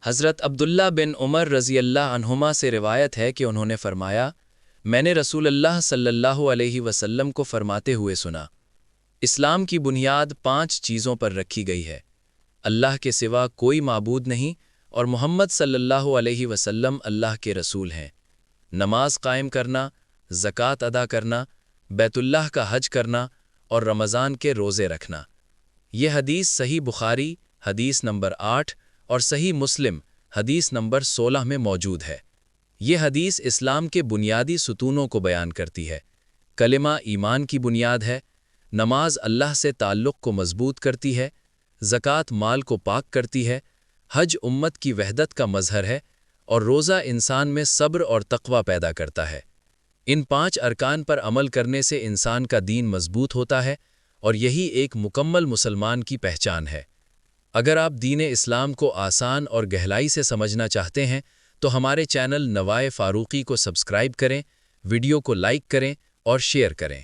حضرت عبداللہ بن عمر رضی اللہ عنہما سے روایت ہے کہ انہوں نے فرمایا، میں نے رسول اللہ صلی اللہ علیہ وسلم کو فرماتے ہوئے سنا، اسلام کی بنیاد 5 چیزوں پر رکھی گئی ہے، اللہ کے سوا کوئی معبود نہیں اور محمد صلی اللہ علیہ وسلم اللہ کے رسول ہیں۔ نماز قائم کرنا، زکوٰۃ ادا کرنا، بیت اللہ کا حج کرنا اور رمضان کے روزے رکھنا۔ یہ حدیث صحیح بخاری حدیث نمبر 8 اور صحیح مسلم حدیث نمبر 16 میں موجود ہے۔ یہ حدیث اسلام کے بنیادی ستونوں کو بیان کرتی ہے۔ کلمہ ایمان کی بنیاد ہے، نماز اللہ سے تعلق کو مضبوط کرتی ہے، زکوٰۃ مال کو پاک کرتی ہے، حج امت کی وحدت کا مظہر ہے اور روزہ انسان میں صبر اور تقوی پیدا کرتا ہے۔ ان 5 ارکان پر عمل کرنے سے انسان کا دین مضبوط ہوتا ہے اور یہی ایک مکمل مسلمان کی پہچان ہے۔ اگر آپ دین اسلام کو آسان اور گہرائی سے سمجھنا چاہتے ہیں تو ہمارے چینل نوائے فاروقی کو سبسکرائب کریں، ویڈیو کو لائک کریں اور شیئر کریں۔